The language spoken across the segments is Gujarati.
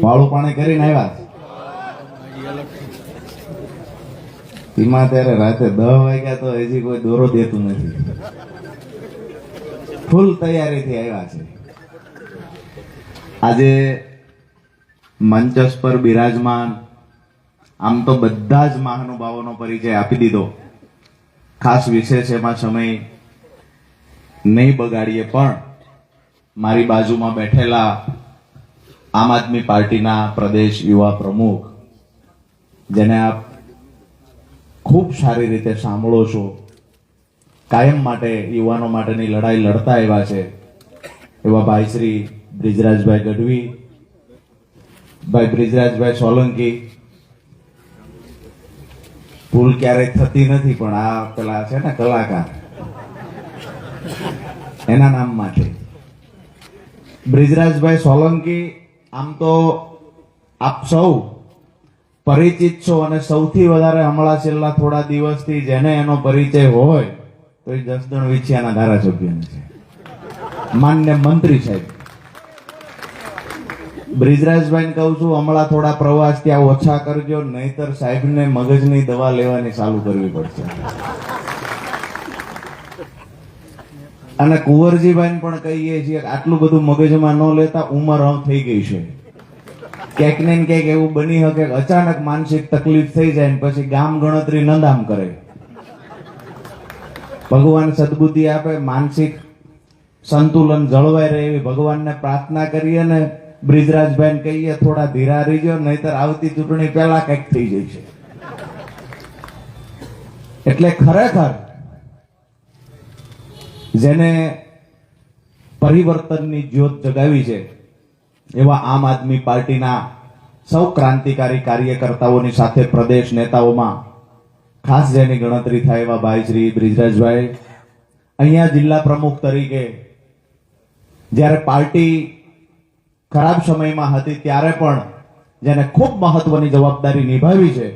વાળું પાણી કરીને આવ્યા એમાં ત્યારે રાતે 10 વાગ્યા તો હજી કોઈ દોરો દેતું નથી. ફૂલ તૈયારીથી આવ્યા છે. આજે મંચસ પર બિરાજમાન આમ તો બધા જ મહાનુભાવોનો પરિચય આપી દીધો. ખાસ વિશેષ એમાં સમય નહીં બગાડીએ, પણ મારી બાજુમાં બેઠેલા આમ આદમી પાર્ટીના પ્રદેશ યુવા પ્રમુખ, જેને આપ ખૂબ સારી રીતે સાંભળો છો, કાયમ માટે યુવાનો માટેની લડાઈ લડતા એવા છે એવા ભાઈ શ્રી બ્રિજરાજભાઈ ગઢવી, ભાઈ બ્રિજરાજભાઈ સોલંકી. ભૂલ ક્યારેક થતી નથી, પણ આ પેલા છે ને કલાકાર, એના નામમાં છે બ્રિજરાજભાઈ સોલંકી. આમ તો આપ સૌ પરિચિત છો, અને સૌથી વધારે હમણાં છેલ્લા થોડા દિવસથી જેને એનો પરિચય હોય તો એ જસદણ વિછિયાના ધારાસભ્યને છે, માન્ય મંત્રી સાહેબ. બ્રિજરાજભાઈને કહું છું, હમણાં થોડા પ્રવાસ ત્યાં ઓછા કરજો, નહીતર સાહેબને મગજની દવા લેવાની ચાલુ કરવી પડશે. અને કુંવરજીભાઈને પણ કહીએ છીએ આટલું બધું મગજમાં ન લેતા, ઉંમર થઈ ગઈ છે. ક્યાંક ને ક્યાંક એવું બની શકે અચાનક માનસિક તકલીફ થઈ જાય ને પછી ગામ ગણતરી નંદામ કરે. ભગવાન સદબુદ્ધિ આપે, માનસિક સંતુલન જળવાઈ રહે એવી ભગવાનને પ્રાર્થના કરીએ ને બ્રિજરાજભાઈને કહીએ થોડા ધીરા રહીજો, નહીતર આવતી ચૂંટણી પહેલા કંઈક થઈ જાય છે. એટલે ખરેખર જેને પરિવર્તનની જ્યોત જગાવી છે એવા આમ આદમી પાર્ટીના સૌ ક્રાંતિકારી કાર્યકર્તાઓની સાથે પ્રદેશ નેતાઓમાં ખાસ જેની ગણતરી થાય એવા ભાઈ શ્રી બ્રિજરાજભાઈ, અહીંયા જિલ્લા પ્રમુખ તરીકે જ્યારે પાર્ટી ખરાબ સમયમાં હતી ત્યારે પણ જેને ખૂબ મહત્વની જવાબદારી નિભાવી છે,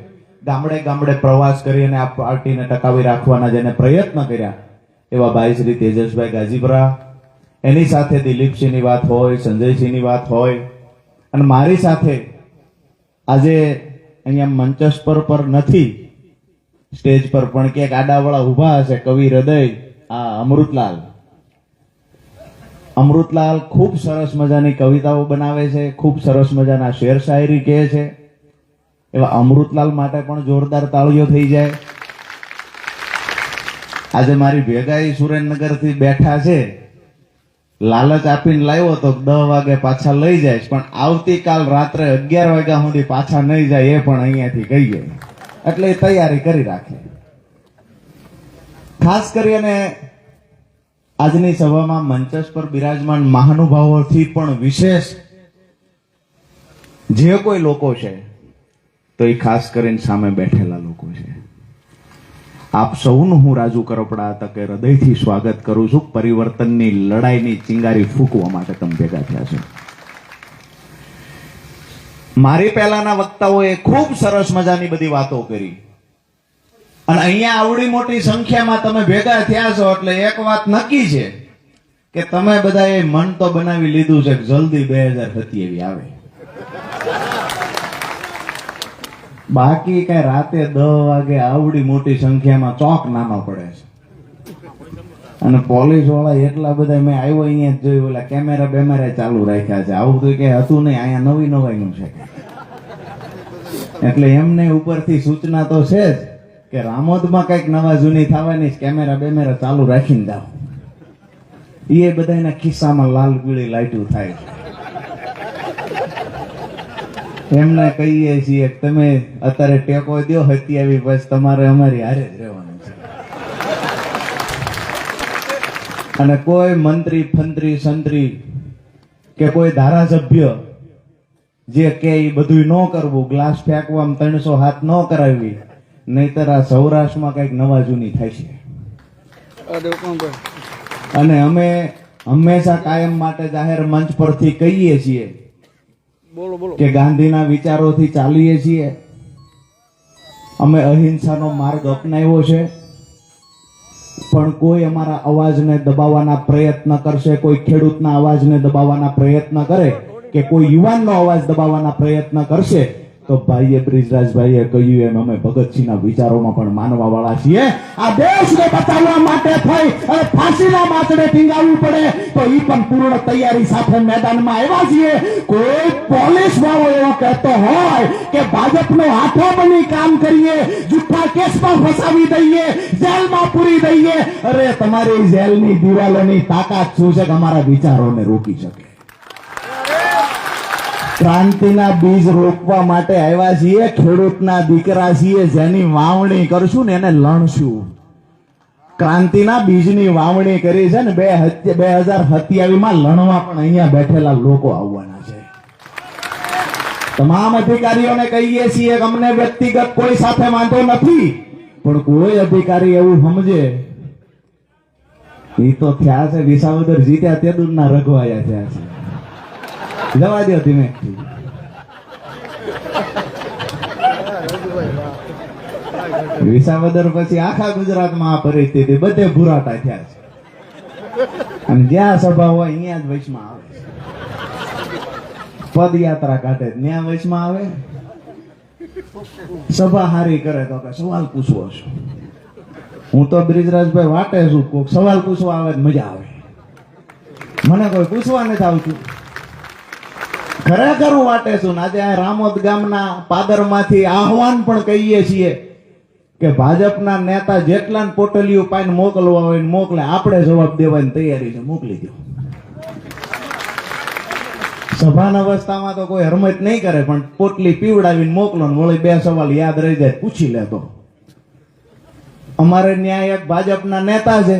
ગામડે ગામડે પ્રવાસ કરી અને આ પાર્ટીને ટકાવી રાખવાના જેને પ્રયત્ન કર્યા એવા ભાઈ શ્રી તેજસભાઈ ગાજીપરા. એની સાથે દિલીપસિંહની વાત હોય, સંજયસિંહની વાત હોય, અને મારી સાથે આજે અહીંયા મંચસ પર નથી, સ્ટેજ પર પણ ક્યાંક આડાવાળા ઉભા હશે, કવિ હૃદય આ અમૃતલાલ ખૂબ સરસ મજાની કવિતાઓ બનાવે છે, ખૂબ સરસ મજાના શેર શાયરી કહે છે. એવા અમૃતલાલ માટે પણ જોરદાર તાળીઓ થઈ જાય. આજે મારી ભેગા સુરેન્દ્રનગરથી બેઠા છે, લાલચ આપીને લાવ્યો તો 10 વાગે પાછા લઈ જાય, પણ આવતીકાલ રાત્રે 11 વાગ્યા સુધી પાછા નહીં જાય એ પણ અહીંયાથી કહીએ, એટલે એ તૈયારી કરી રાખે. ખાસ કરીને આજની સભામાં મંચસ પર બિરાજમાન મહાનુભાવોથી પણ વિશેષ જે કોઈ લોકો છે તો એ ખાસ કરીને સામે બેઠેલા લોકો છે. આપ સૌનું હું રાજુ કરપડા તકે હૃદયથી સ્વાગત કરું છું. પરિવર્તનની લડાઈની ચિંગારી ફૂંકવા માટે તમે ભેગા થયા છો. મારી પહેલાના વક્તાઓએ ખૂબ સરસ મજાની બધી વાતો કરી, અને અહીંયા આવડી મોટી સંખ્યામાં તમે ભેગા થયા છો એટલે એક વાત નક્કી છે કે તમે બધાએ મન તો બનાવી લીધું છે કે જલ્દી 2027 આવે. બાકી કઈ રાતે 10 વાગે આવડી મોટી સંખ્યામાં ચોક નાનો પડે છે, અને પોલીસ વાળા એટલા બધા મેં આવ્યો અહીંયા જોયું, ઓલા કેમેરા બેમેરા ચાલુ રાખ્યા છે. આવું તો કઈ હતું નહીં, અહીંયા નવી નવાઈનું છે. એટલે એમને ઉપરથી સૂચના તો છે જ કે રામોદમાં કઈક નવા જૂની થવાની, કેમેરા બેમેરા ચાલુ રાખીને જાઓ. એ બધાના ખિસ્સામાં લાલ પીળી લાઈટું થાય છે. એમને કહીએ છીએ તમે અત્યારે ટેકો દો 27 પછી તમારે અમારી હારે જ રહેવાનું છે. અને કોઈ મંત્રી ફંત્રી સંત્રી કે કોઈ ધારાસભ્ય જે કે એ બધું ન કરવું, ગ્લાસ ફેંકવામાં 300 હાથ ન કરાવવી, નહીતર આ સૌરાષ્ટ્રમાં કઈક નવા જૂની થાય છે. અને અમે હંમેશા કાયમ માટે જાહેર મંચ પરથી કહીએ છીએ કે ગાંધીના વિચારોથી ચાલીએ છીએ. અમે અહિંસાનો માર્ગ અપનાવ્યો છે, પણ કોઈ અમારા અવાજને દબાવવાના પ્રયત્ન કરશે, કોઈ ખેડૂતના અવાજને દબાવવાના પ્રયત્ન કરે કે કે કોઈ યુવાનનો અવાજ દબાવવાના પ્રયત્ન કરશે તો ભાઈએ બ્રિજરાજભાઈએ કહ્યું એમ અમે ભગતસિંહના વિચારોમાં પણ માનવા વાળા છીએ. આ દેશને બચાવવા માટે થઈ અને ફાંસીના માથડે ટીંગાવવું પડે તો ઈ પણ પૂર્ણ તૈયારી સાથે મેદાનમાં આવ્યા છીએ. કોઈ પોલીસ વાળો એવો કહેતો હોય કે ભાજપનો હાથો બની કામ કરીએ, જુઠ્ઠા કેસમાં ફસાવી દઈએ, જેલમાં પૂરી દઈએ, અરે તમારી જેલની દિવાલોની તાકાત શું છે કે અમારા વિચારોને રોકી શકે? ક્રાંતિના બીજ રોપવા માટે આવ્યા છીએ, ખેડૂતના દીકરા છીએ, જેની વાવણી કરશું ને એને લણશું. ક્રાંતિના બીજની વાવણી કરી છે ને 2027 માં લણવા પણ અહીંયા બેઠેલા લોકો આવવાના છે. તમામ અધિકારીઓને કહીએ છીએ કે અમને વ્યક્તિગત કોઈ સાથે વાંધો નથી, પણ કોઈ અધિકારી એવું સમજે એ તો થયા છે વિસાવદર જીત્યા તે દૂરના રઘવાયા થયા છે. જવા દો ધીમે. વિસાવદર પછી આખા ગુજરાતમાં આ પરિસ્થિતિ, બધે ભૂરાટા થયા છે અને જ્યાં સભા હોય અહીંયા જ વચમાં આવે. પદયાત્રા કાઢે ત્યાં વચમાં આવે. સભા હારી કરે તો કે સવાલ પૂછવો છું. હું તો બ્રિજરાજભાઈ વાટે છું, કોઈક સવાલ પૂછવા આવે મજા આવે. મને કોઈ પૂછવા નથી આવતું. ખરેખર હું વાટે છું. આજે આ રામોદ ગામના પાદરમાંથી આહવાન પણ કહીએ છીએ કે ભાજપના નેતા જેટલા પોટલીઓ પાઈને મોકલવા હોય ને મોકલે, આપણે જવાબ દેવાની તૈયારી છે, મોકલી દો. સભાના અવસ્થામાં તો કોઈ હરમત નહીં કરે, પણ પોટલી પીવડાવીને મોકલો ને વળી 2 સવાલ યાદ રહી જાય પૂછી લેતો. અમારે ન્યાય એક ભાજપના નેતા છે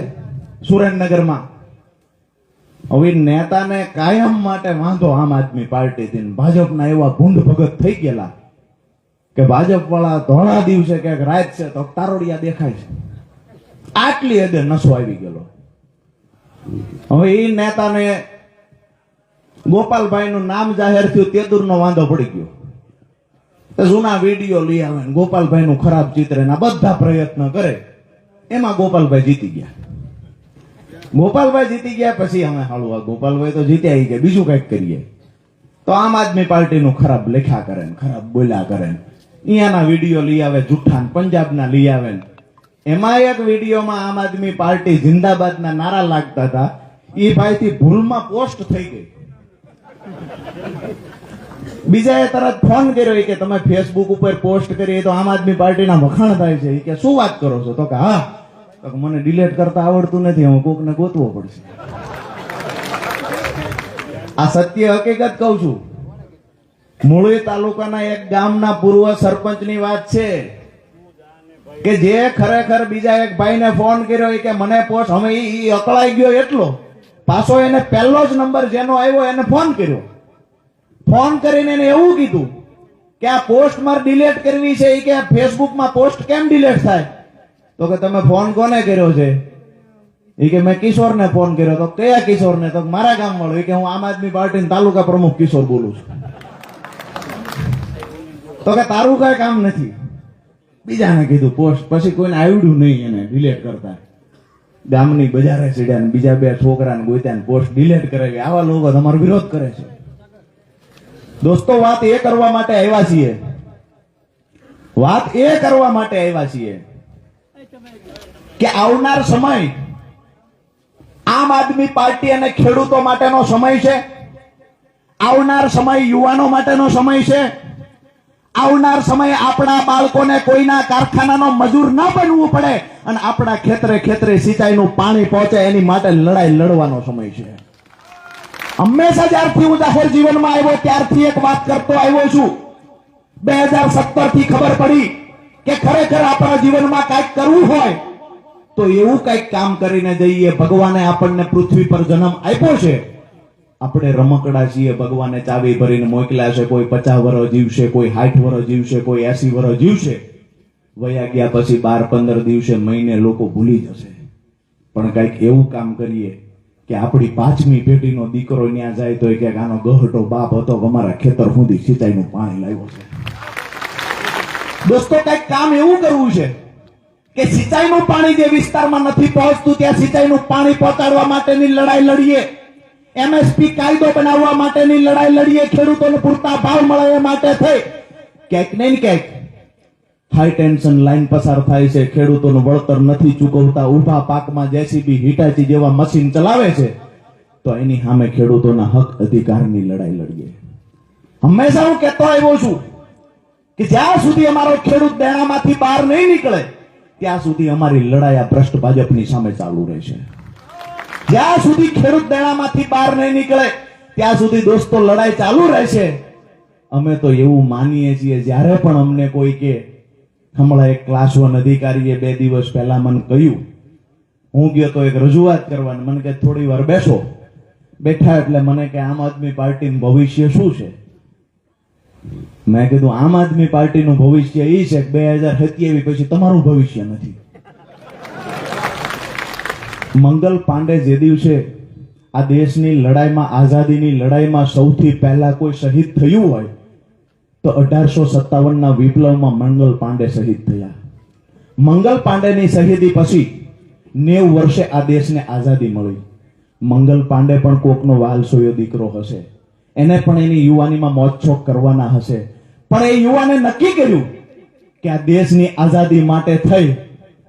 સુરેન્દ્રનગરમાં. હવે નેતાને કાયમ માટે વાંધો આમ આદમી પાર્ટીથી, ભાજપના એવા ભૂંડ ભગત થઈ ગયેલા કે ભાજપ વાળા ધોળા દિવસે કે રાત છે તો તારોડિયા દેખાય છે. આટલી હદે નશો આવી ગયેલો. હવે એ નેતાને ગોપાલભાઈ નું નામ જાહેર થયું તે દૂરનો વાંધો પડી ગયો. જૂના વિડીયો લઈ આવે ને ગોપાલભાઈ નું ખરાબ ચિત્ર ના બધા પ્રયત્ન કરે, એમાં ગોપાલભાઈ જીતી ગયા. ગોપાલભાઈ જીતી ગયા પછી અમે હાલું ગોપાલભાઈ તો જીત્યા ગયા, બીજું કઈક કરીએ. તો આમ આદમી પાર્ટીનું ખરાબ લેખ્યા કરે ને ખરાબ બોલ્યા કરે ને અહીંયાના વિડીયો લઈ આવે, જુઠ્ઠા પંજાબના લઈ આવે. એમાં એક વિડીયોમાં આમ આદમી પાર્ટી જિંદાબાદના નારા લાગતા હતા. એ ભાઈથી ભૂલમાં પોસ્ટ થઈ ગઈ. બીજાએ તરત ફોન કર્યો કે તમે ફેસબુક ઉપર પોસ્ટ કરી તો આમ આદમી પાર્ટીના વખાણ થાય છે. કે શું વાત કરો છો? તો કે હા. મને ડિલેટ કરતા આવડતું નથી, હું કોકને ગોતવો પડશે. આ સત્ય હકીકત કહું છું. મૂળી તાલુકાના એક ગામના પૂર્વ સરપંચની વાત છે કે જે ખરેખર બીજા એક ભાઈને ફોન કર્યો કે મને પોસ્ટ, હવે એ અકળાઈ ગયો એટલો પાછો એને પહેલો જ નંબર જેનો આવ્યો એને ફોન કર્યો. ફોન કરીને એને એવું કીધું કે આ પોસ્ટ મારે ડિલેટ કરવી છે. એ કે ફેસબુકમાં પોસ્ટ કેમ ડિલેટ થાય? તો કે તમે ફોન કોને કર્યો છે? એ કે મેં કિશોરને ફોન કર્યો. તો કયા કિશોરને? તો મારા ગામ વાળો. એ કે હું આમ આદમી પાર્ટીના તાલુકા પ્રમુખ કિશોર બોલું છું. તો કે તારું કઈ કામ નથી. બીજાને કીધું પોસ્ટ, પછી કોઈને આવડ્યું નહીં એને ડિલેટ કરતા. ગામની બજારે ચડ્યા, બીજા 2 છોકરાને ગોત્યા, પોસ્ટ ડિલેટ કરાવી. આવા લોકો તમારો વિરોધ કરે છે. દોસ્તો, વાત એ કરવા માટે આવ્યા છીએ, વાત એ કરવા માટે આવ્યા છીએ કે આવનાર સમય આમ આદમી પાર્ટી અને ખેડૂતો માટેનો સમય છે. આવનાર સમય યુવાનો માટેનો સમય છે. આવનાર સમય આપણા બાળકોને કોઈના કારખાનાનો મજૂર ન બનવું પડે અને આપણા ખેતરે ખેતરે સિંચાઈનું પાણી પહોંચે એની માટે લડાઈ લડવાનો સમય છે. હંમેશા જ્યારથી હું જાહેર જીવનમાં આવ્યો ત્યારથી એક વાત કરતો આવ્યો છું. 2017 થી ખબર પડી કે ખરેખર આપણા જીવનમાં કંઈક કરવું હોય તો એવું કંઈક કામ કરીને જઈએ. ભગવાને આપણને પૃથ્વી પર જન્મ આપ્યો છે. આપણે રમકડા છીએ, ભગવાને ચાવી ભરીને મોકલ્યા છે. કોઈ 50 વર્ષ જીવશે, કોઈ 60 વર્ષ જીવશે, કોઈ 80 વર્ષ જીવશે. વયા ગયા પછી 12-15 દિવસે, મહિને લોકો ભૂલી જશે. પણ કંઈક એવું કામ કરીએ કે આપણી 5મી પેઢીનો દીકરો ત્યાં જાય તો કે આનો ગહટો બાપ હતો, અમારા ખેતર સુધી સિંચાઈનું પાણી લાવ્યો છે. દોસ્તો, કંઈક કામ એવું કરવું છે કે સિંચાઈનું પાણી જે વિસ્તારમાં નથી પહોંચતું ત્યાં સિંચાઈનું પાણી પહોંચાડવા માટેની લડાઈ લડીએ. એમએસપી કાયદો બનાવવા માટેની લડાઈ લડીએ, ખેડૂતોને પૂરતા ભાવ મળે એ માટે થઈ. ક્યાંક ને ક્યાંક હાઈ ટેન્શન લાઈન પસાર થાય છે, ખેડૂતોનું વળતર નથી ચૂકવતા, ઉભા પાકમાં જેસીબી હિટાચી જેવા મશીન ચલાવે છે, તો એની સામે ખેડૂતોના હક અધિકારની લડાઈ લડીએ. હંમેશા હું કહેતો આવ્યો છું કે જ્યાં સુધી અમારો ખેડૂત દેણામાંથી બહાર નહીં નીકળે ત્યાં સુધી અમારી લડાઈ આ ભ્રષ્ટ ભાજપની સામે ચાલુ રહેશે. જ્યાં સુધી ખેડૂત દેણામાંથી બહાર નહીં નીકળે ત્યાં સુધી દોસ્તો લડાઈ ચાલુ રહેશે. અમે તો એવું માનીએ છીએ, જ્યારે પણ અમને કોઈ કે, હમણાં એક ક્લાસ 1 અધિકારીએ 2 દિવસ પહેલા મને કહ્યું, હું ગયો તો એક રજૂઆત કરવાની, મને કે થોડી વાર બેસો. બેઠા એટલે મને કે આમ આદમી પાર્ટીનું ભવિષ્ય શું છે? મેં કીધું આમ આદમી પાર્ટીનું ભવિષ્ય એ છે કે 2027 પછી તમારું ભવિષ્ય નથી. મંગલ પાંડે જે દિવસે આ દેશની લડાઈમાં, આઝાદીની લડાઈમાં સૌથી પહેલા કોઈ શહીદ થયું હોય તો 1857ના વિપ્લવમાં મંગલ પાંડે શહીદ થયા. મંગલ પાંડેની શહીદી પછી 90 વર્ષે આ દેશને આઝાદી મળી. મંગલ પાંડે પણ કોકનો વાલસોયો દીકરો હશે, એને પણ એની યુવાનીમાં મોજશોખ કરવાના હશે, પણ એ યુવાને નક્કી કર્યું કે આ દેશની આઝાદી માટે થઈ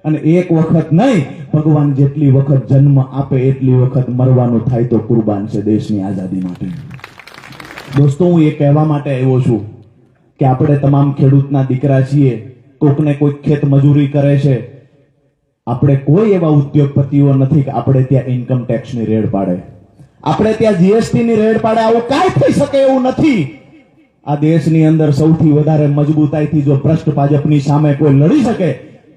અને એક વખત નહીં, ભગવાન જેટલી વખત જન્મ આપે એટલી વખત મરવાનું થાય તો કુરબાન છે દેશની આઝાદી માટે. દોસ્તો, હું એ કહેવા માટે આવ્યો છું કે આપણે તમામ ખેડૂતના દીકરા છીએ. કોકને કોઈક ખેત મજૂરી કરે છે, આપણે કોઈ એવા ઉદ્યોગપતિઓ નથી કે આપણે ત્યાં ઇન્કમ ટેક્સની રેડ પાડે, આપણે ત્યાં જીએસટી ની રેડ પાડે. આવું કાંઈ થઈ શકે એવું નથી. આ દેશની અંદર સૌથી વધારે મજબૂતાઈથી જો ભ્રષ્ટ ભાજપની સામે કોઈ લડી શકે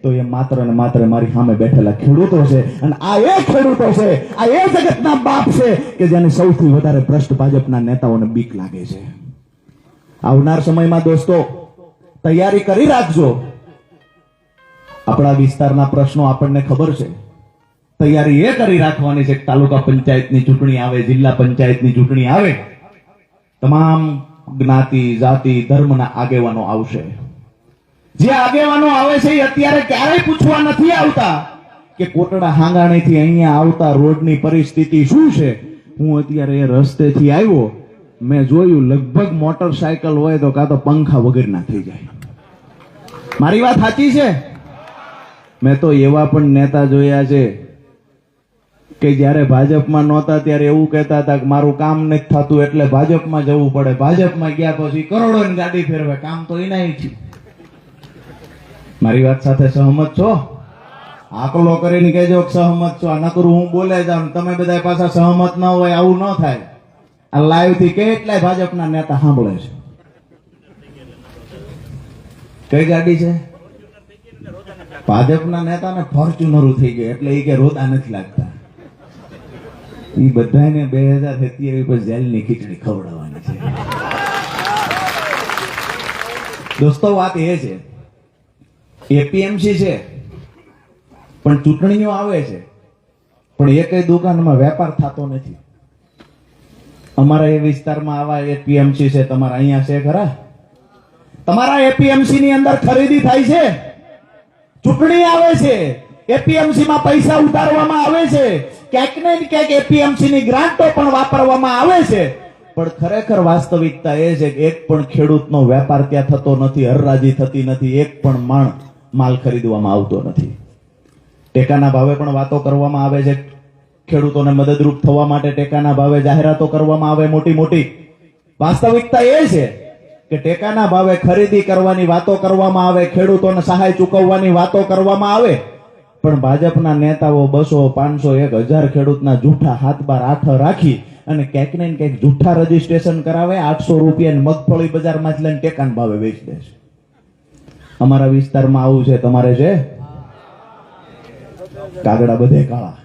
તો એ માત્ર ને માત્ર મારી સામે બેઠેલા ખેડૂતો છે. અને આ એ ખેડૂતો છે, આ એ જગતના બાપ છે કે જેને સૌથી વધારે ભ્રષ્ટ ભાજપના નેતાઓને બીક લાગે છે. આવનાર સમયમાં દોસ્તો તૈયારી કરી રાખજો. આપણા વિસ્તારના પ્રશ્નો આપણને ખબર છે, તૈયારી એ કરી રાખવાની છે કે તાલુકા પંચાયતની ચૂંટણી આવે, જિલ્લા પંચાયતની ચૂંટણી આવે, તમામ જ્ઞાતિ, જાતિ, ધર્મના આગેવાનો આવશે. જે આગેવાનો આવે છે એ અત્યારે ક્યારેય પૂછવા નથી આવતા કે કોટડા હાંગાણીથી અહીંયા આવતા રોડની પરિસ્થિતિ શું છે. હું અત્યારે એ રસ્તેથી આવ્યો, મેં જોયું લગભગ મોટરસાયકલ હોય તો કાં તો પંખા વગરના થઈ જાય. મારી વાત સાચી છે? મેં તો એવા પણ નેતા જોયા છે કે જ્યારે ભાજપમાં નહોતા ત્યારે એવું કહેતા હતા કે મારું કામ નથી થતું એટલે ભાજપમાં જવું પડે. ભાજપમાં ગયા પછી કરોડોની ગાડી ફેરવે, કામ તો એના છે. મારી વાત સાથે સહમત છો? આકલો કરીને કહેજો કે સહમત છો. નકરું હું બોલે જાઉં, તમે બધા પાછા સહમત ન હોય, આવું ન થાય. આ લાઈવ થી કેટલાય ભાજપના નેતા સાંભળે છે. કઈ ગાડી છે? ભાજપના નેતાને ફોર્ચ્યુનર થઈ ગઈ એટલે એ કે રોદા નથી લાગતા. એ બધાને 2027 પર જેલની ખીચડી ખવડાવવાની છે. દોસ્તો, વાત એ છે, એપીએમસી છે પણ ચૂંટણીઓ આવે છે પણ એક દુકાનમાં વેપાર થતો નથી. અમારા એ વિસ્તારમાં આવા એપીએમસી છે, તમારા અહીંયા છે ખરા? તમારા એપીએમસી ની અંદર ખરીદી થાય છે, ચૂંટણી આવે છે, એપીએમસી માં પૈસા ઉતારવામાં આવે છે, ક્યાંક ને ક્યાંક એપીએમસી ની ગ્રાન્ટો પણ વાપરવામાં આવે છે, પણ ખરેખર વાસ્તવિકતા એ છે કે એક પણ ખેડૂતનો વેપાર ત્યાં થતો નથી, હરરાજી થતી નથી, એક પણ માલ ખરીદવામાં આવતો નથી. ટેકાના ભાવે પણ વાતો કરવામાં આવે છે, ખેડૂતોને મદદરૂપ થવા માટે ટેકાના ભાવે જાહેરાતો કરવામાં આવે મોટી મોટી. વાસ્તવિકતા એ છે કે ટેકાના ભાવે ખરીદી કરવાની વાતો કરવામાં આવે, ખેડૂતોને સહાય ચૂકવવાની વાતો કરવામાં આવે, પણ ભાજપના નેતાઓ 200, 500, 1000 ખેડૂતના જૂઠા હાથ બાર આઠ રાખી અને ક્યાંક ને ક્યાંક જૂઠા રજીસ્ટ્રેશન કરાવે, 800 રૂપિયા મગફળી બજારમાંથી લઈને ટેકાના ભાવે વેચી દે છે. અમારા વિસ્તારમાં આવું છે, તમારે છે? કાગડા બધે કાળા,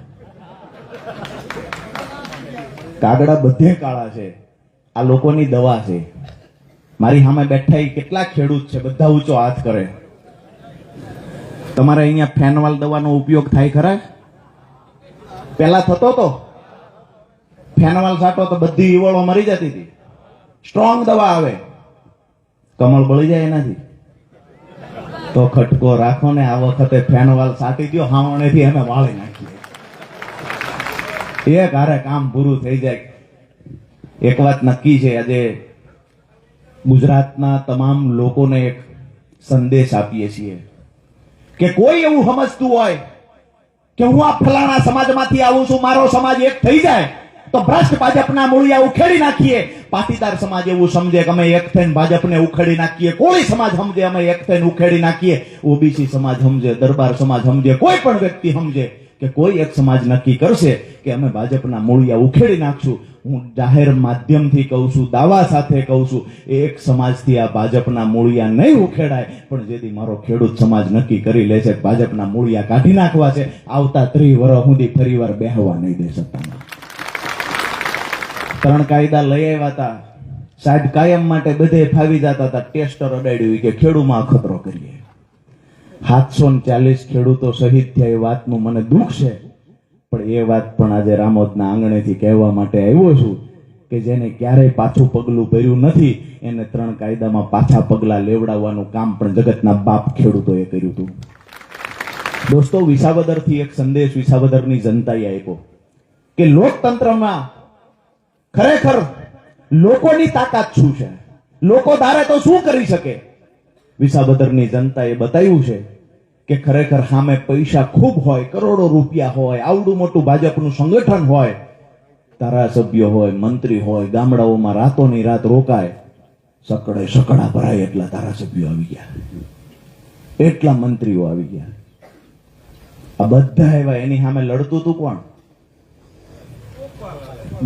કાગડા બધે કાળા છે. આ લોકોની દવા છે. મારી સામે બેઠા કેટલા ખેડૂત છે, બધા ઊંચો હાથ કરે. તમારે અહીંયા ફેનવાલ દવાનો ઉપયોગ થાય ખરા? પેલા થતો તો ફેનવાલ છાંટો તો બધી ઈવળો મરી જતી હતી. સ્ટ્રોંગ દવા આવે, કમળ બળી જાય એનાથી. તો ખટકો રાખો ને, આ વખતે ફેનવાલ છાંટી દો, હાવણેથી અમે વાળી નાખીએ, એક હારે કામ પૂરું થઈ જાય. એક વાત નક્કી છે, આજે ગુજરાતના તમામ લોકોને એક સંદેશ આપીએ છીએ કે કોઈ એવું સમજતું હોય કે હું આ ફલાણા સમાજમાંથી આવું છું, મારો સમાજ એક થઈ જાય તો ભ્રષ્ટ ભાજપના મૂળિયા ઉખેડી નાખીએ. પાટીદાર સમાજ એવું સમજે કે અમે એક થઈને ભાજપને ઉખેડી નાખીએ, કોળી સમાજ સમજે અમે એક થઈને ઉખેડી નાખીએ, ઓબીસી સમાજ સમજે, દરબાર સમાજ સમજે, કોઈ પણ વ્યક્તિ સમજે કે કોઈ એક સમાજ નક્કી કરશે કે અમે ભાજપના મૂળિયા ઉખેડી નાખશું. હું જાહેર માધ્યમથી કહું છું, દાવા સાથે કહું છું, એક સમાજથી આ ભાજપના મૂળિયા નહીં ઉખેડાય, પણ જેથી મારો ખેડૂત સમાજ નક્કી કરી લે છે કે ભાજપના મૂળિયા કાઢી નાખવા છે, આવતા 30 વર્ષ સુધી ફરીવાર બેહવા નહીં દે સત્તામાં. 3 કાયદા લઈ આવ્યા હતા, સાહેબ કાયમ માટે બધે ફાવી જતા હતા, ટેસ્ટર અડાડ્યું કે ખેડૂમાં અખતરો કરીએ. 740 ખેડૂતો શહીદ થયા એ વાતનું મને દુઃખ છે, પણ એ વાત પણ આજે રામોદના આંગણેથી કહેવા માટે આવ્યો છું કે જેને ક્યારેય પાછું પગલું ભર્યું નથી એને 3 કાયદામાં પાછા પગલા લેવડાવવાનું કામ પણ જગતના બાપ ખેડૂતોએ કર્યું હતું. દોસ્તો, વિસાવદરથી એક સંદેશ વિસાવદરની જનતાએ આપ્યો કે લોકતંત્રમાં ખરેખર લોકોની તાકાત શું છે, લોકો ધારે તો શું કરી શકે. વિસાવદરની જનતાએ બતાવ્યું છે કે ખરેખર સામે પૈસા ખૂબ હોય, કરોડો રૂપિયા હોય, આવડું મોટું ભાજપનું સંગઠન હોય, ધારાસભ્ય હોય, મંત્રી હોય, ગામડાઓમાં રાતોની રાત રોકાય, સકડે સકડા ભરાય એટલા ધારાસભ્યો આવી ગયા, એટલા મંત્રીઓ આવી ગયા. આ બધા એવા એની સામે લડતું હતું કોણ?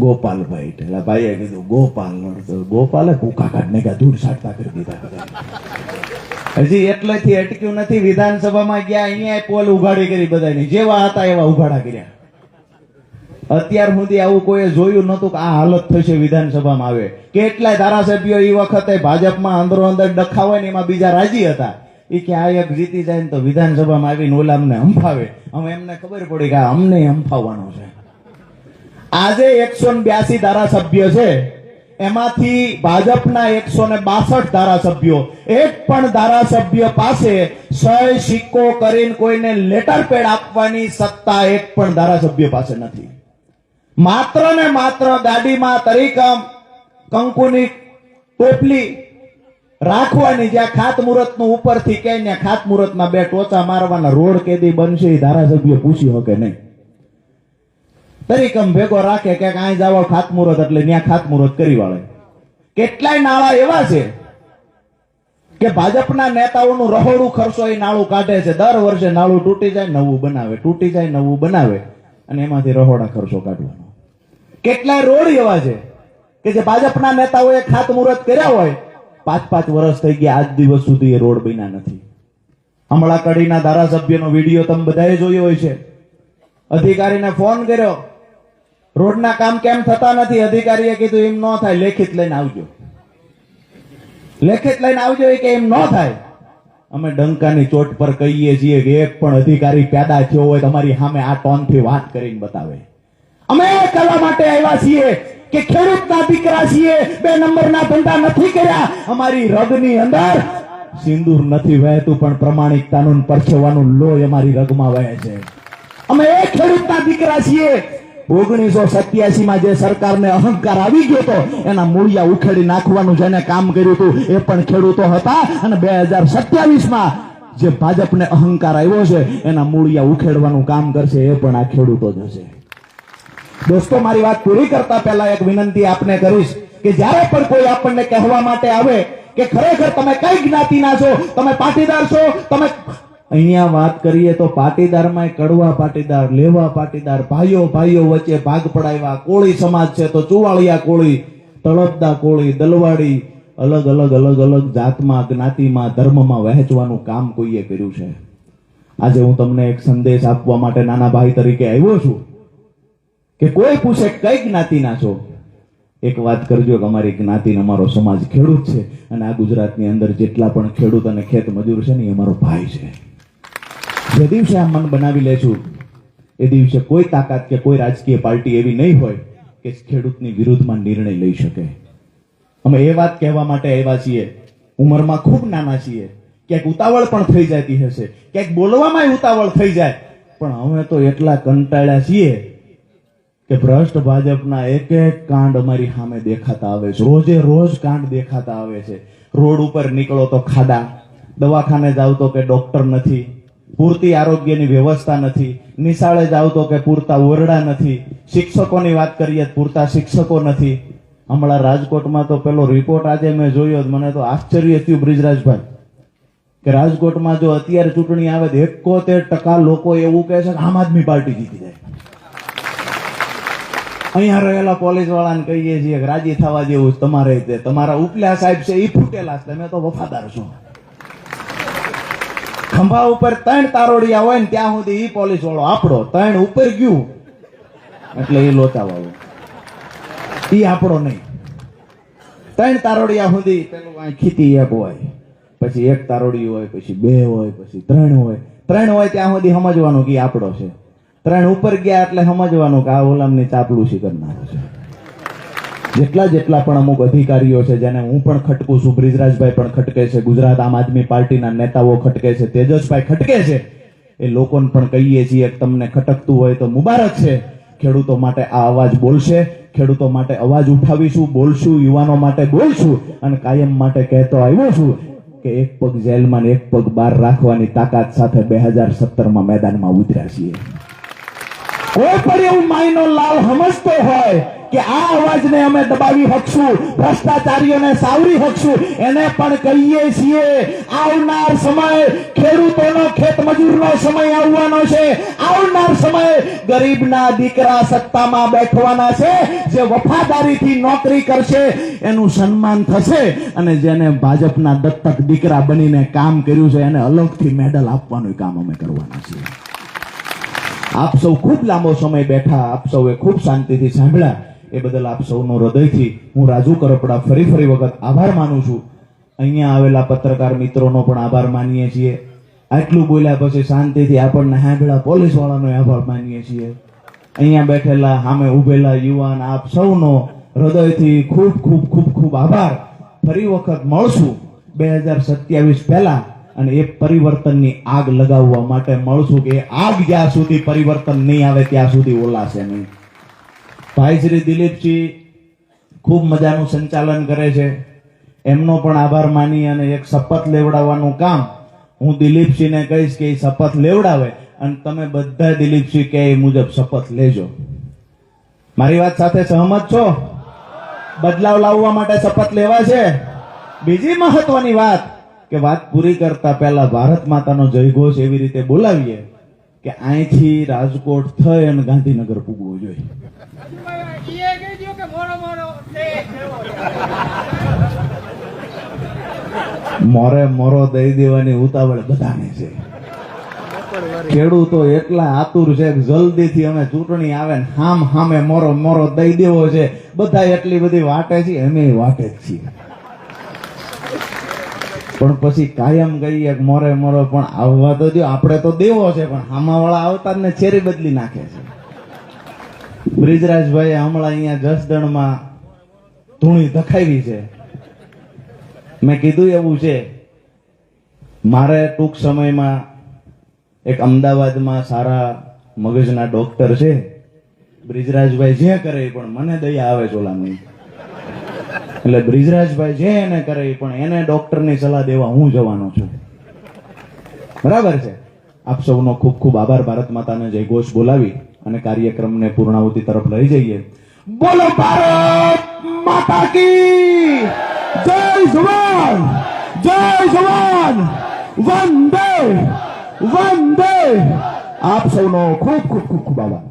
ગોપાલભાઈ. એટલે ભાઈએ કીધું ગોપાલ લડતો. ગોપાલે ભૂકા કાઢને કે ધૂળ સાટતા કરી દીધા. હજી એટલેથી અટક્યું નથી, વિધાનસભામાં ગયા, અહીંયા પોલ ઉઘાડી કરી બધાની, જેવા હતા એવા ઉઘાડા કર્યા. અત્યાર સુધી આવું કોઈ જોયું નતું કે આ હાલત થશે વિધાનસભામાં આવે. કેટલાય ધારાસભ્યો એ વખતે ભાજપમાં અંદરો અંદર ડખા હોય ને એમાં બીજા રાજી હતા, એ કે આ એક જીતી જાય ને તો વિધાનસભામાં આવીને ઓલા અમને હંફાવે. હવે એમને ખબર પડી કે અમને હંફાવવાનો છે. આજે 182 ધારાસભ્ય છે, એમાંથી ભાજપના 162 ધારાસભ્યો, એક પણ ધારાસભ્ય પાસે સહી સિક્કો કરીને કોઈને લેટર પેડ આપવાની સત્તા એક પણ ધારાસભ્ય પાસે નથી. માત્ર ને માત્ર ગાડીમાં તરીકમ કંકુની ટોપલી રાખવાની, જ્યાં ખાતમુહૂર્તનું ઉપરથી કહે ને ખાતમુહૂર્તમાં 2 ટોચા મારવાના, રોડ કેદી બનશે એ ધારાસભ્ય પૂછી શકે નહીં. તરીકમ ભેગો રાખે કે અહીં જાવ ખાતમુહૂર્ત એટલે ત્યાં ખાતમુહૂર્ત કરી વાળે. કેટલાય નાળા એવા છે કે ભાજપના નેતાઓનું રહોડું ખર્ચો એ નાળું કાઢે છે. દર વર્ષે નાળું તૂટી જાય નવું બનાવે, તૂટી જાય નવું બનાવે, અને એમાંથી રહોડા ખર્ચો કાઢવાનો. કેટલાય રોડ એવા છે કે જે ભાજપના નેતાઓએ ખાતમુહૂર્ત કર્યા હોય, 5-5 વર્ષ થઈ ગયા, આજ દિવસ સુધી એ રોડ બન્યા નથી. હમણાં કડીના ધારાસભ્યનો વિડીયો તમે બધાએ જોયો હોય છે. અધિકારીને ફોન કર્યો, રોડના કામ કેમ થતા નથી? અધિકારીએ કીધું એમ ન થાય, લેખિત લઈને આવજો, લેખિત લઈને આવજો. કે એમ ન થાય. અમે ડંકાની ચોટ પર કહીએ છીએ કે એક પણ અધિકારી પેદા થયો હોય તમારી સામે આ ટોનથી વાત કરીને બતાવે. અમે કરવા માટે આવ્યા છીએ કે ખેડૂતના દીકરા છીએ, 2 નંબરના ધંધા નથી કર્યા, અમારી રગની અંદર સિંદૂર નથી વહેતું, પણ પ્રમાણિકતાનું પરસેવાનું લોહી અમારી રગમાં વહે છે. અમે એક ખેડૂતના દીકરા છીએ. 1987માં જે સરકારને અહંકાર આવી ગયો હતો એના મૂળિયા ઉખેડી નાખવાનું જેને કામ કર્યું હતું એ પણ ખેડૂતો હતા, અને 2027માં જે ભાજપને અહંકાર આવ્યો છે એના મૂળિયા ઉખેડવાનું કામ કરશે એ પણ આ ખેડૂતો જ હશે. દોસ્તો, મારી વાત પૂરી કરતા પહેલા એક વિનંતી આપને કરીશ કે જ્યારે પણ કોઈ આપણને કહેવા માટે આવે કે ખરેખર તમે કઈ જ્ઞાતિના છો, તમે પાટીદાર છો, તમે અહીંયા વાત કરીએ તો પાટીદારમાં કડવા પાટીદાર, લેવા પાટીદાર, ભાઈઓ ભાઈઓ વચ્ચે ભાગ પડાવ્યા. કોળી સમાજ છે તો ચુવાળિયા કોળી, તળપદા કોળી, દલવાડી, અલગ અલગ અલગ અલગ જાતમાં, જ્ઞાતિમાં, ધર્મમાં વહેંચવાનું કામ કોઈએ કર્યું છે. આજે હું તમને એક સંદેશ આપવા માટે નાના ભાઈ તરીકે આવ્યો છું કે કોઈ પૂછે કઈ જ્ઞાતિના છો, એક વાત કરજો કે અમારી જ્ઞાતિ, અમારો સમાજ ખેડૂત છે, અને આ ગુજરાતની અંદર જેટલા પણ ખેડૂત અને ખેત મજૂર છે ને એ અમારો ભાઈ છે. જે દિવસે આ મન બનાવી લેશું એ દિવસે કોઈ તાકાત કે કોઈ રાજકીય પાર્ટી એવી નહીં હોય કે ખેડૂતની વિરુદ્ધમાં નિર્ણય લઈ શકે. અમે એ વાત કહેવા માટે આવ્યા છીએ. ઉંમરમાં ખૂબ નાના છીએ, ક્યાંક ઉતાવળ પણ થઈ જતી હશે, ક્યાંક બોલવામાં ઉતાવળ થઈ જાય, પણ અમે તો એટલા કંટાળ્યા છીએ કે ભ્રષ્ટ ભાજપના એક એક કાંડ અમારી સામે દેખાતા આવે છે, રોજે રોજ કાંડ દેખાતા આવે છે. રોડ ઉપર નીકળો તો ખાડા, દવાખાને જાવ તો કે ડોક્ટર નથી, પૂરતી આરોગ્યની વ્યવસ્થા નથી, નિશાળે જાવ તો કે પૂરતા ઓરડા નથી, શિક્ષકોની વાત કરીએ તો પૂરતા શિક્ષકો નથી. હમણાં રાજકોટમાં તો પેલો રિપોર્ટ આજે મેં જોયો, મને તો આશ્ચર્ય થયું બ્રિજરાજભાઈ, કે રાજકોટમાં જો અત્યારે ચૂંટણી આવે તો 71% લોકો એવું કહે છે કે આમ આદમી પાર્ટી જીતી જાય. અહીંયા રહેલા પોલીસ વાળાને કહીએ છીએ કે રાજી થવા જેવું તમારે તે તમારા ઉપલા સાહેબ છે એ ફૂટેલા છે, તમે તો વફાદાર છો. ખંભા ઉપર 3 તારોડિયા હોય ને ત્યાં સુધી ઈ પોલીસ વાળો આપણો, 3 ઉપર ગયું એટલે એ લોચા વાળો, ઈ આપણો નહીં. 3 તારોડિયા સુધી પેલું આ ખીતી એક હોય, પછી 1 તારોડિયું હોય, પછી 2 હોય, પછી 3 હોય. 3 હોય ત્યાં સુધી સમજવાનું કે આપણો છે. 3 ઉપર ગયા એટલે સમજવાનું કે આ ઓલામની ચાપલુસી કરનારો છે. જેટલા પણ અમુક અધિકારીઓ છે જેને હું પણ ખટકું છું, બ્રિજરાજભાઈ પણ ખટકે છે, ગુજરાત આમ આદમી પાર્ટીના નેતાઓ ખટકે છે, તેજસભાઈ ખટકે છે, એ લોકોને પણ કહીએ છીએ કે તમને ખટકતું હોય તો મુબારક છે. ખેડૂતો માટે આ અવાજ બોલશે, ખેડૂતો માટે અવાજ ઉઠાવીશું, બોલશું, યુવાનો માટે બોલશું, અને કાયમ માટે કહેતો આવ્યો છું કે એક પગ જેલમાં ને એક પગ બહાર રાખવાની તાકાત સાથે 2017માં મેદાનમાં ઉતર્યા છીએ. કોઈ પણ એવું માયનો લાલ સમજતો હોય કે આ અવાજને અમે દબાવી શકશું, ભ્રષ્ટાચારીઓને સાવરી શકશું, એને પણ કહીએ છીએ આવનાર સમય ખેડૂતોનો, ખેતમજૂરનો સમય આવવાનો છે. આવનાર સમય ગરીબના દીકરા સત્તામાં બેઠવાના છે. જે વફાદારીથી નોકરી કરશે એનું સન્માન થશે, અને જેને ભાજપના દત્તક દીકરા બનીને કામ કર્યું છે એને અલગથી મેડલ આપવાનું કામ અમે કરવાના છીએ. આપ સૌ ખૂબ લાંબો સમય બેઠા, આપ સૌએ ખૂબ શાંતિથી સાંભળ્યા, એ બદલ આપ સૌનો હૃદયથી હું રાજુ કરપડા ફરી વખત આભાર માનું છું. અહીંયા આવેલા પત્રકાર મિત્રોનો પણ આભાર માનીએ છીએ. આટલું બોલ્યા પછી શાંતિથી આપણને સાંભળ્યા પોલીસ વાળાનો આભાર માનીએ છીએ. અહીંયા બેઠેલા સામે ઉભેલા યુવાન આપ સૌનો હૃદયથી ખૂબ ખૂબ ખૂબ ખૂબ આભાર. ફરી વખત મળશું 2027 પહેલા, અને એ પરિવર્તનની આગ લગાવવા માટે મળશું, કે આગ જ્યાં સુધી પરિવર્તન નહીં આવે ત્યાં સુધી ઓલાશે નહીં. ભાઈ શ્રી દિલીપજી ખૂબ મજાનું સંચાલન કરે છે, એમનો પણ આભાર માની અને એક શપથ લેવડાવવાનું કામ હું દિલીપસિંહને કહીશ કે એ શપથ લેવડાવે, અને તમે બધા દિલીપસિંહ કે એ મુજબ શપથ લેજો. મારી વાત સાથે સહમત છો? બદલાવ લાવવા માટે શપથ લેવા છે. બીજી મહત્વની વાત કે વાત પૂરી કરતા પહેલા ભારત માતાનો જયઘોષ એવી રીતે બોલાવીએ કે અહીંથી રાજકોટ થઈ અને ગાંધીનગર પૂગવું જોઈએ. મોરે મોરો દઈ દેવાની ઉતાવળ બધાને છે. ખેડૂતો એટલા આતુર છે કે જલ્દીથી અમે ચૂંટણી આવે ને હામે મોરો મોરો દઈ દેવો છે. બધા એટલી બધી વાટે છે, અમે વાટે જ છીએ. પણ પછી કાયમ કહીએ કે મોરે મોરો, પણ આવવા તો દો, આપણે તો દેવો છે, પણ હામાવાળા આવતા ને છેરી બદલી નાખે છે. બ્રિજરાજભાઈ હમણાં અહીંયા જસદણમાં ધૂણી ધખાવી છે. મેં કીધું એવું છે, મારે ટૂંક સમયમાં એક અમદાવાદમાં સારા મગજના ડોક્ટર છે, બ્રિજરાજભાઈ જે કરે પણ મને દયા આવે ચોલાની, એટલે બ્રિજરાજભાઈ જે એને કરે પણ એને ડોક્ટરની સલાહ દેવા હું જવાનો છું. બરાબર છે. આપ સૌનો ખૂબ ખૂબ આભાર. ભારત માતાને જય ઘોષ બોલાવી અને કાર્યક્રમને પૂર્ણાહુતિ તરફ લઈ જઈએ. બોલો ભારત માતા કી જય! જવાન જય જવાન, વંદે વંદે. આપ સૌનો ખૂબ ખૂબ ખૂબ ખૂબ આભાર.